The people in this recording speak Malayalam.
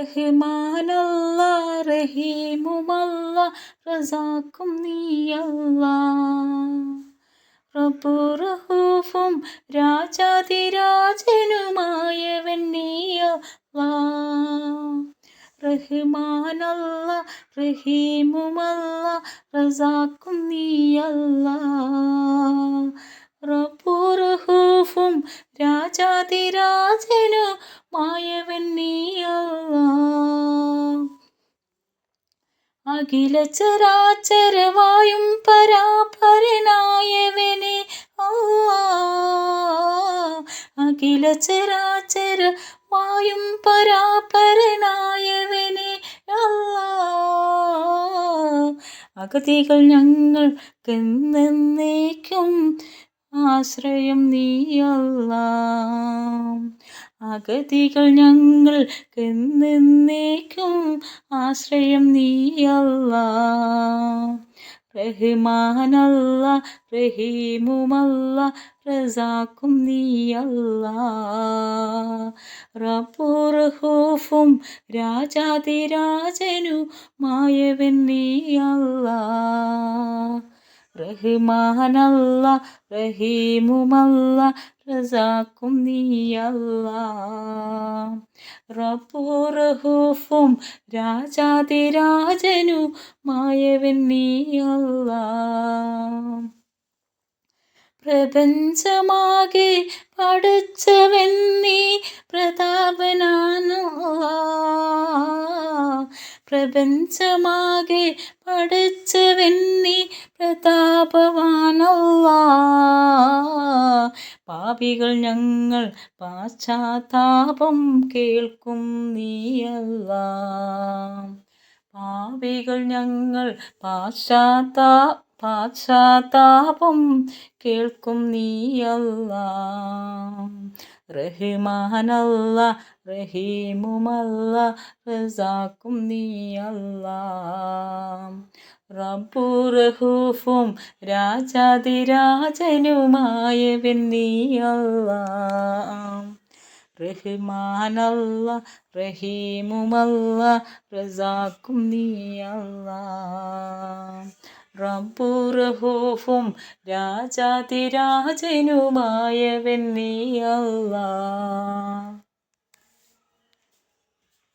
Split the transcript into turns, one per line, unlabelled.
റഹ്മാനല്ല റഹീമുമല്ല റസാക്കും നീയല്ല. റബ്ബു റഊഫും രാജാധിരാജനുമായവൻ നീയല്ല. റഹ്മാനല്ല റഹീമുമല്ല റസാക്കും നീയല്ല. റബ്ബു റഊഫും രാജാധിരാജനുമായവൻ നീയല്ല. അഖില ചരാചരവായും പരാപരനായവനെ അല്ലാഹ്. അഖില ചരാചരവായും പരാപരനായവനെ അല്ലാഹ്. അഗതികൾ ഞങ്ങൾക്കെന്നേക്കും ആശ്രയം നീയല്ലാഹ്. അഗതികൾ ഞങ്ങൾക്കെന്നേക്കും ആശ്രയം നീയല്ലാഹ്. റഹ്മാനല്ല റഹീമുമല്ല റസാക്കും നീയല്ലാഹ്. റബ്ബു റഊഫും രാജാധിരാജനുമായവൻ നീയല്ലാഹ്. റഹ്മാനല്ല റഹീമുമല്ല റസാക്കും നീയല്ലാഹ്. റബ്ബു റഊഫും രാജാധിരാജനുമായവൻ നീയല്ലാഹ്. പ്രപഞ്ചമാകെ പടച്ചവൻ നീ പ്രതാപനാനല്ലാഹ്. പ്രപഞ്ചമാകെ പടച്ചവൻ നീ പ്രതാപവാനല്ലാഹ്. പാപികൾ ഞങ്ങൾ പാശ്ചാത്താപം കേൾക്കും നീയല്ലാഹ്. പാപികൾ ഞങ്ങൾ പാശ്ചാത്താപം കേൾക്കും നീയല്ലാഹ്. റഹ്മാനല്ല റഹീമുമല്ല റസാക്കും നീയല്ലാഹ്. റബ്ബു റഊഫും രാജാധിരാജനുമായവൻ നീയല്ലാഹ്. റഹ്മാനല്ല റഹീമുമല്ല റസാക്കും നീയല്ലാഹ്. റബ്ബു റഊഫും രാജാധിരാജനുമായവൻ നീയല്ലാഹ്.